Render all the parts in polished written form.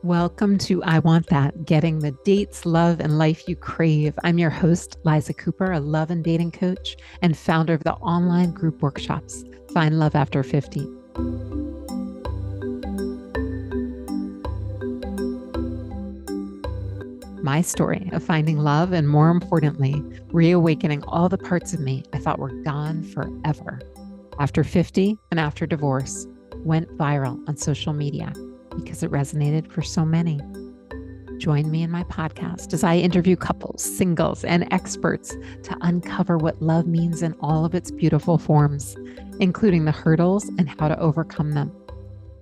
Welcome to I Want That, getting the dates, love, and life you crave. I'm your host, Liza Cooper, a love and dating coach and founder of the online group workshops, Find Love After 50. My story of finding love and, more importantly, reawakening all the parts of me I thought were gone forever. After 50 and after divorce, went viral on social media because it resonated for so many. Join me in my podcast as I interview couples, singles, and experts to uncover what love means in all of its beautiful forms, including the hurdles and how to overcome them.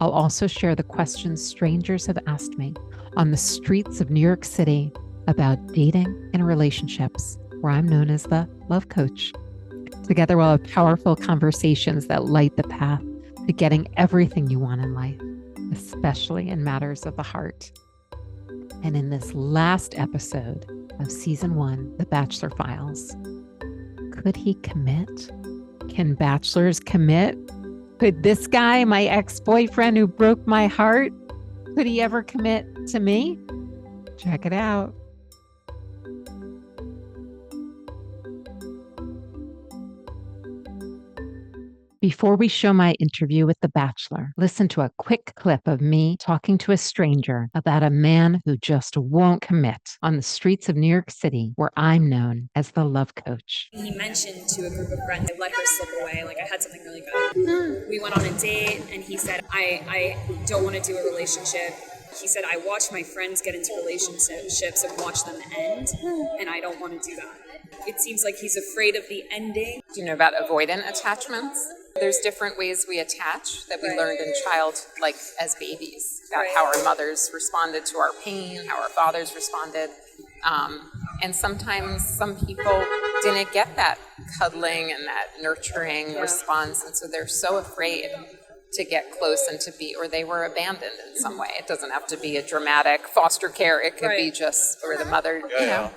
I'll also share the questions strangers have asked me on the streets of New York City about dating and relationships, where I'm known as the love coach. Together, we'll have powerful conversations that light the path to getting everything you want in life, especially in matters of the heart. And in this last episode of season 1, The Bachelor Files, could he commit? Can bachelors commit? Could this guy, my ex-boyfriend who broke my heart, could he ever commit to me? Check it out. Before we show my interview with The Bachelor, listen to a quick clip of me talking to a stranger about a man who just won't commit on the streets of New York City, where I'm known as the love coach. He mentioned to a group of friends, I let her slip away, like I had something really good. We went on a date and he said, I don't want to do a relationship. He said, I watch my friends get into relationships and watch them end, and I don't want to do that. It seems like he's afraid of the ending. Do you know about avoidant attachments? There's different ways we attach that we learned in like as babies, about how our mothers responded to our pain, how our fathers responded. And sometimes some people didn't get that cuddling and that nurturing response, and so they're so afraid to get close and to be, or they were abandoned in some way. It doesn't have to be a dramatic foster care. It could be just, or the mother,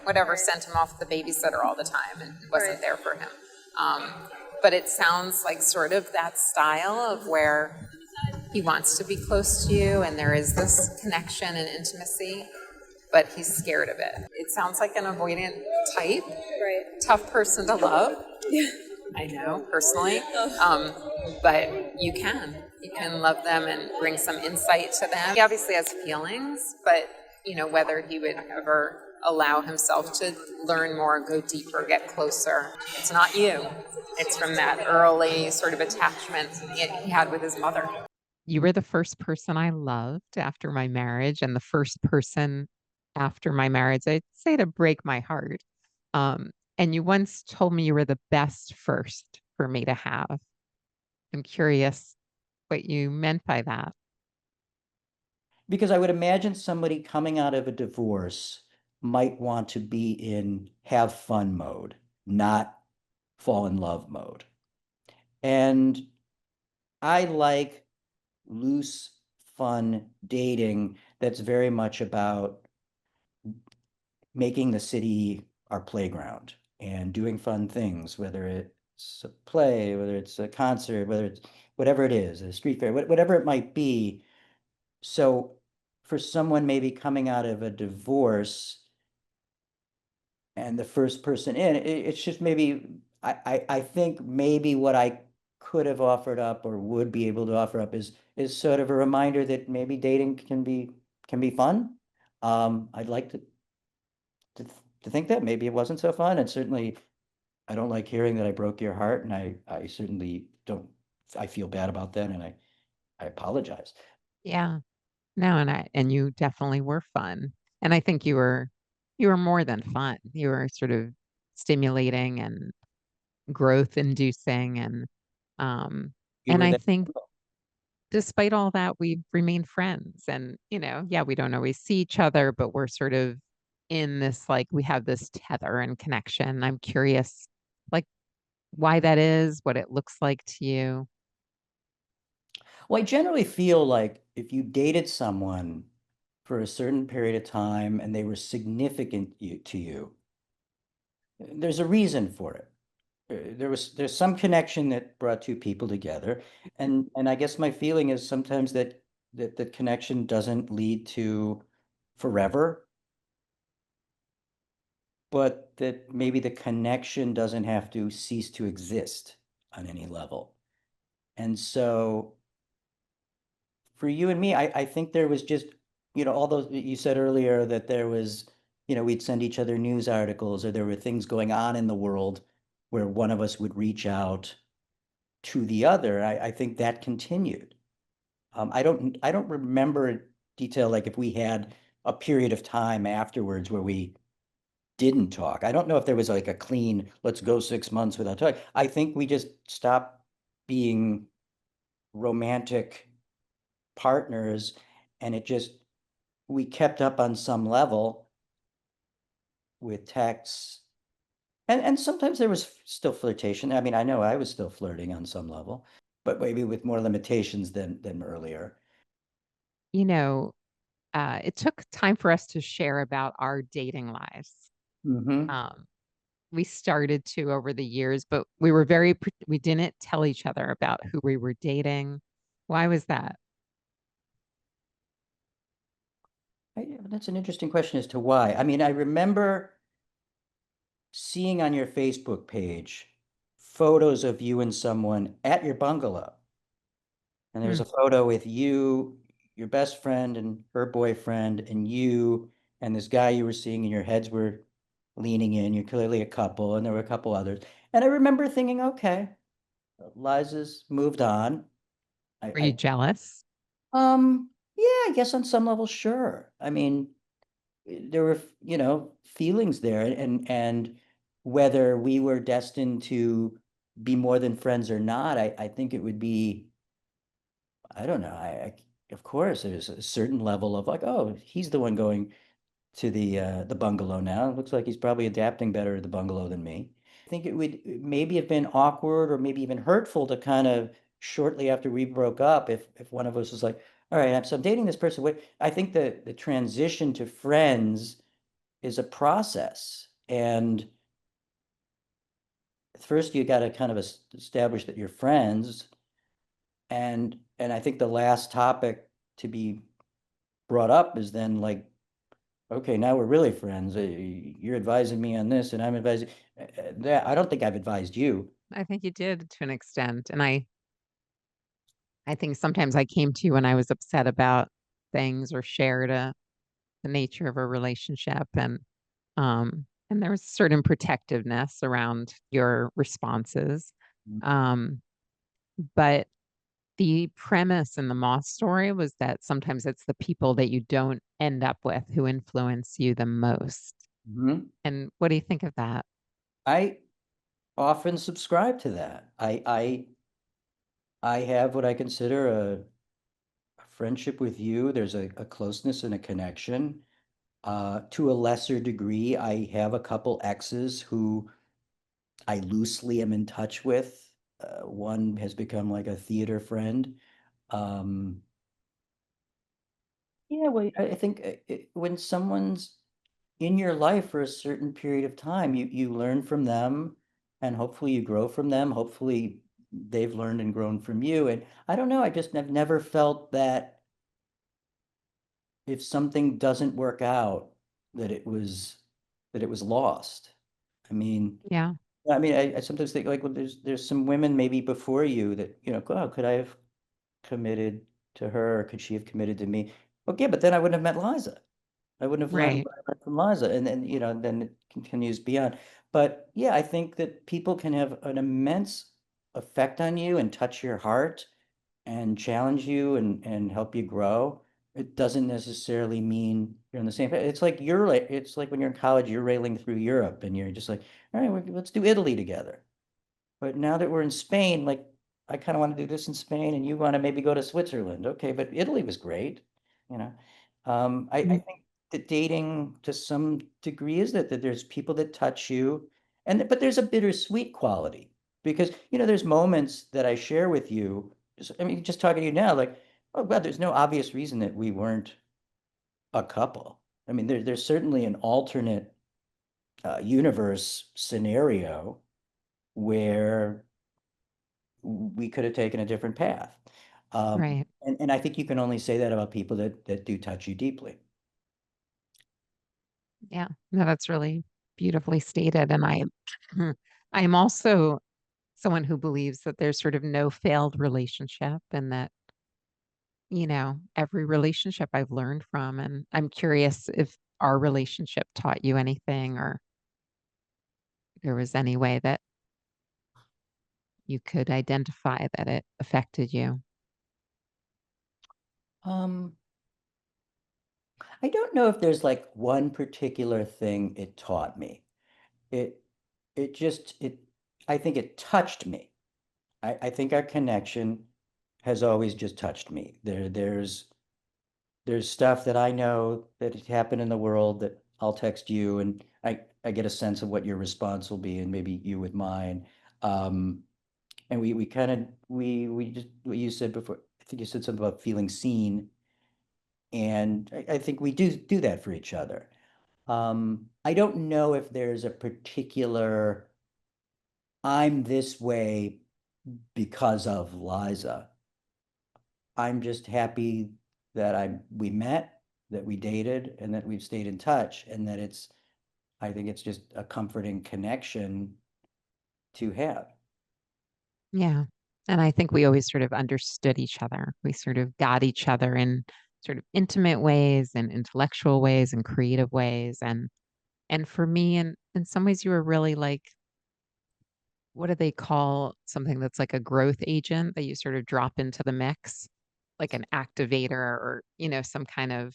whatever, sent him off to the babysitter all the time and wasn't there for him. But it sounds like sort of that style of where he wants to be close to you and there is this connection and intimacy, but he's scared of it. It sounds like an avoidant type, tough person to love. Yeah. I know, personally. But you can love them and bring some insight to them. He obviously has feelings, but whether he would ever allow himself to learn more, go deeper, get closer. It's not you. It's from that early sort of attachment he had with his mother. You were the first person I loved after my marriage, and the first person after my marriage, I'd say, to break my heart. And you once told me you were the best first for me to have. I'm curious what you meant by that. Because I would imagine somebody coming out of a divorce might want to be in have fun mode, not fall in love mode. And I like loose, fun dating that's very much about making the city our playground and doing fun things, whether it's a play, whether it's a concert, whether it's whatever it is, a street fair, whatever it might be. So for someone maybe coming out of a divorce and the first person in, it's just maybe, I think maybe what I could have offered up or would be able to offer up is sort of a reminder that maybe dating can be fun. I'd like to think that maybe it wasn't so fun, and certainly I don't like hearing that I broke your heart, and I certainly don't. I feel bad about that, and I apologize. Yeah. No, and you definitely were fun. And I think you were more than fun. You were sort of stimulating and growth inducing, and I think despite all that, we've remained friends. And, yeah, we don't always see each other, but we're sort of in this, like, we have this tether and connection. I'm curious, like, why that is, what it looks like to you. Well, I generally feel like if you dated someone for a certain period of time and they were significant to you, there's a reason for it. There's some connection that brought two people together, and I guess my feeling is sometimes that that the connection doesn't lead to forever, but that maybe the connection doesn't have to cease to exist on any level. And so for you and me, I think there was just, all those, you said earlier that there was, we'd send each other news articles, or there were things going on in the world where one of us would reach out to the other. I think that continued. I don't remember in detail, like if we had a period of time afterwards where we didn't talk. I don't know if there was like a clean, let's go 6 months without talking. I think we just stopped being romantic partners, and we kept up on some level with texts. And sometimes there was still flirtation. I mean, I know I was still flirting on some level, but maybe with more limitations than earlier. You know, it took time for us to share about our dating lives. Hmm. Um, we started to over the years, but we didn't tell each other about who we were dating. Why was that? That's an interesting question as to why. I mean, I remember seeing on your Facebook page photos of you and someone at your bungalow. And there was Hmm. a photo with you, your best friend, and her boyfriend, and you, and this guy you were seeing, and your heads were leaning in. You're clearly a couple, and there were a couple others. And I remember thinking, okay, Liza's moved on. Were you jealous? Yeah, I guess on some level, sure. I mean, there were, feelings there, and whether we were destined to be more than friends or not, I think it would be, I don't know. Of course, there's a certain level of like, oh, he's the one going to the bungalow now. It looks like he's probably adapting better to the bungalow than me. I think it would maybe have been awkward or maybe even hurtful to kind of shortly after we broke up, if one of us was like, all right, so I'm dating this person. I think the transition to friends is a process. And first you got to kind of establish that you're friends. And I think the last topic to be brought up is then like, okay, now we're really friends. You're advising me on this, and I'm advising that. I don't think I've advised you. I think you did to an extent. And I think sometimes I came to you when I was upset about things or shared the nature of a relationship, and there was a certain protectiveness around your responses. Um, but the premise in the moth story was that sometimes it's the people that you don't end up with who influence you the most. Mhm. And what do you think of that? I often subscribe to that. I have what I consider a friendship with you. There's a closeness and a connection. To a lesser degree, I have a couple exes who I loosely am in touch with. One has become like a theater friend. Um, yeah, well, I think when someone's in your life for a certain period of time, you learn from them, and hopefully you grow from them. Hopefully they've learned and grown from you. And I don't know, I just have never felt that if something doesn't work out, that it was lost. I mean, Yeah, I sometimes think like, well, there's some women maybe before you that, oh, could I have committed to her? Or could she have committed to me? Okay, but then I wouldn't have met Liza. I wouldn't have learned right. what I learned from Liza, and then then it continues beyond. But yeah, I think that people can have an immense effect on you and touch your heart and challenge you and help you grow. It doesn't necessarily mean you're on the same page. It's like when you're in college, you're railing through Europe, and you're just like, all right, let's do Italy together. But now that we're in Spain, like I kind of want to do this in Spain, and you want to maybe go to Switzerland. Okay, but Italy was great, you know. I Mm. think that dating to some degree is that there's people that touch you, but there's a bittersweet quality because there's moments that I share with you. I mean, just talking to you now, like, oh God, there's no obvious reason that we weren't a couple. I mean, there's certainly an alternate universe scenario where we could have taken a different path. Right. And I think you can only say that about people that do touch you deeply. Yeah. No, that's really beautifully stated. And I'm also someone who believes that there's sort of no failed relationship and that, every relationship I've learned from. And I'm curious if our relationship taught you anything or there was any way that you could identify that it affected you. Um, I don't know if there's like one particular thing it taught me. It it just it I think it touched me. I think our connection has always just touched me. There's stuff that I know that has happened in the world that I'll text you and I get a sense of what your response will be and maybe you with mine. Um, and we kind of we just what you said before. I think you said something about feeling seen, and I think we do that for each other. I don't know if there's a particular I'm this way because of Liza. I'm just happy that we met, that we dated, and that we've stayed in touch, and that I think it's just a comforting connection to have. Yeah. And I think we always sort of understood each other. We sort of got each other in sort of intimate ways and intellectual ways and creative ways. And for me, in some ways you were really like, what do they call something that's like a growth agent that you sort of drop into the mix, like an activator or, some kind of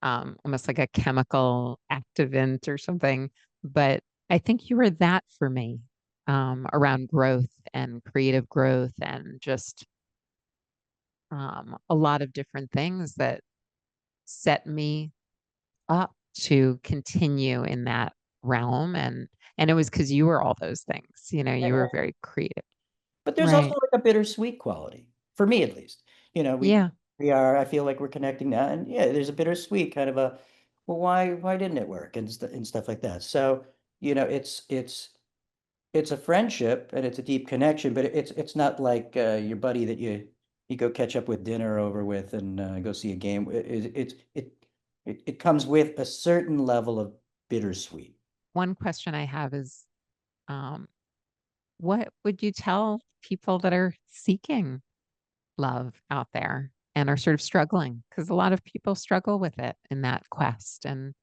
almost like a chemical activant or something. But I think you were that for me around growth and creative growth and just a lot of different things that set me up to continue in that realm. And it was because you were all those things, you were very creative. But there's also Right. like a bittersweet quality, for me at least. You know, Yeah. I feel like we're connecting now, and yeah, there's a bittersweet kind of a, well, why didn't it work and stuff like that. So, it's a friendship and it's a deep connection, but it's not like your buddy that you go catch up with dinner over with and go see a game. It comes with a certain level of bittersweet. One question I have is, um, what would you tell people that are seeking love out there and are sort of struggling? Because a lot of people struggle with it in that quest. And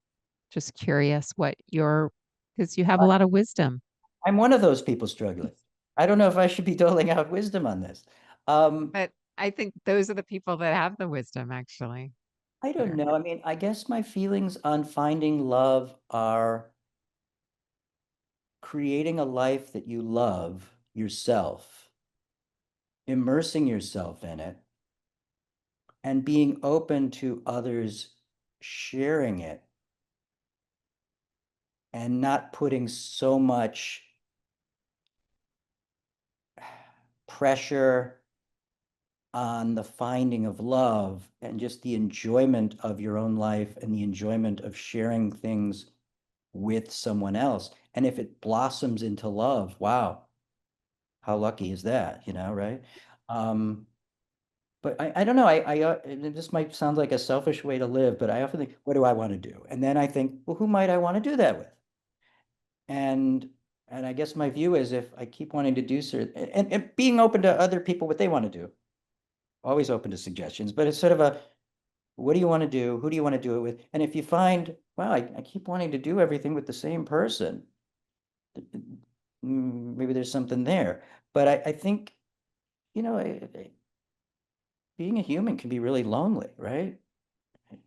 just curious because you have a lot of wisdom. I'm one of those people struggling. I don't know if I should be doling out wisdom on this. Um, But I think those are the people that have the wisdom, actually, I that don't are, know. I mean, I guess my feelings on finding love are creating a life that you love yourself, immersing yourself in it, and being open to others sharing it and not putting so much pressure on the finding of love and just the enjoyment of your own life and the enjoyment of sharing things with someone else. And if it blossoms into love, wow, how lucky is that, right? Um, but I don't know. This might sound like a selfish way to live, but I often think, what do I want to do? And then I think, well, who might I want to do that with? And and I guess my view is if I keep wanting to do certain and being open to other people what they want to do, always open to suggestions, but it's sort of a what do you want to do? Who do you want to do it with? And if you find, wow, I keep wanting to do everything with the same person, maybe there's something there. But I think, you know, being a human can be really lonely, right?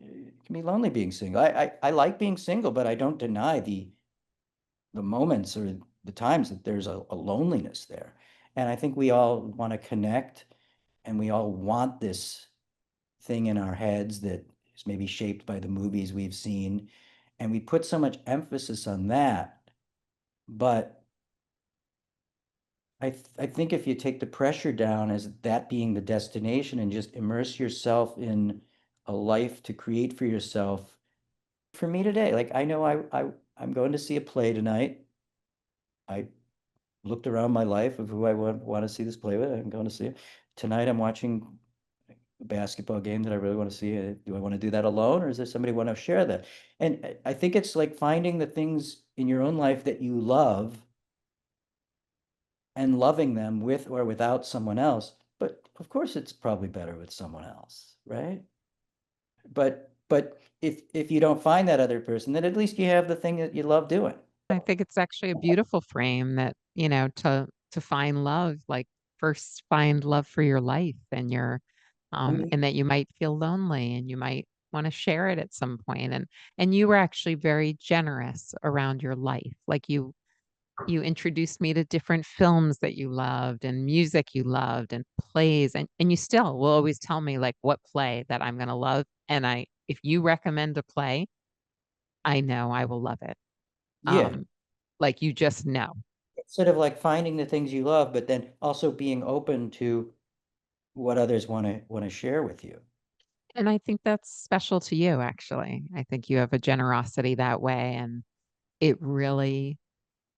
It can be lonely being single. I like being single, but I don't deny the moments or the times that there's a loneliness there. And I think we all want to connect and we all want this thing in our heads that is maybe shaped by the movies we've seen. And we put so much emphasis on that. But I think if you take the pressure down as that being the destination and just immerse yourself in a life to create for yourself. For me today, like I know I'm going to see a play tonight. I looked around my life of who I want to see this play with. I'm going to see it. Tonight I'm watching a basketball game that I really want to see. Do I want to do that alone, or is there somebody want to share that? And I think it's like finding the things in your own life that you love and loving them with or without someone else. But of course, it's probably better with someone else, right? But if you don't find that other person, then at least you have the thing that you love doing. I think it's actually a beautiful frame that, to find love, like first find love for your life and Mhm. and that you might feel lonely and you might want to share it at some point. And you were actually very generous around your life. Like you introduced me to different films that you loved and music you loved and plays. And you still will always tell me like what play that I'm gonna love. And if you recommend a play, I know I will love it. Yeah, Um, like you just know. it's sort of like finding the things you love, but then also being open to what others want to share with you. And I think that's special to you, actually. I think you have a generosity that way, and it really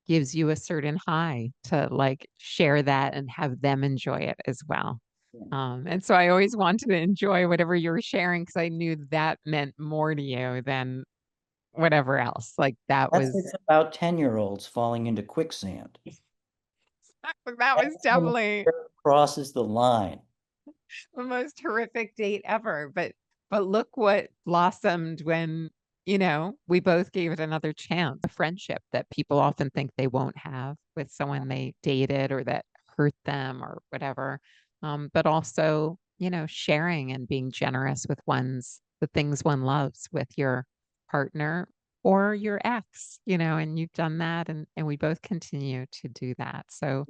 gives you a certain high to like share that and have them enjoy it as well. Yeah. And so I always wanted to enjoy whatever you were sharing because I knew that meant more to you than whatever else. Like that That's was it's about 10-year-olds falling into quicksand. that was That's when definitely it crosses the line. the most horrific date ever. But look what blossomed when, we both gave it another chance. A friendship that people often think they won't have with someone they dated or that hurt them or whatever. But also, sharing and being generous with the things one loves with your partner or your ex, and you've done that and we both continue to do that. So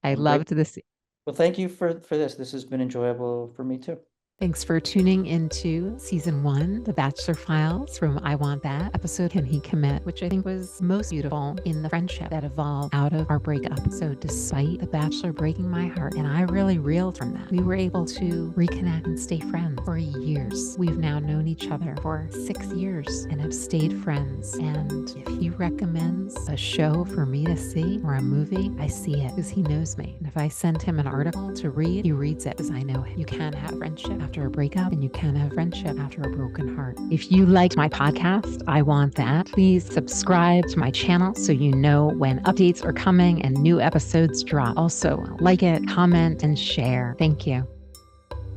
I Well, great. loved this. Well, thank you for this. This has been enjoyable for me too. Thanks for tuning into season 1, The Bachelor Files from I Want That episode, Can He Commit, which I think was most beautiful in the friendship that evolved out of our breakup. So despite The Bachelor breaking my heart, and I really reeled from that, we were able to reconnect and stay friends for years. We've now known each other for 6 years and have stayed friends. And if he recommends a show for me to see or a movie, I see it because he knows me. And if I send him an article to read, he reads it because I know him. You can have friendship after a breakup, and you can have friendship after a broken heart. If you liked my podcast, I Want That, please subscribe to my channel so you know when updates are coming and new episodes drop. Also, like it, comment, and share. Thank you.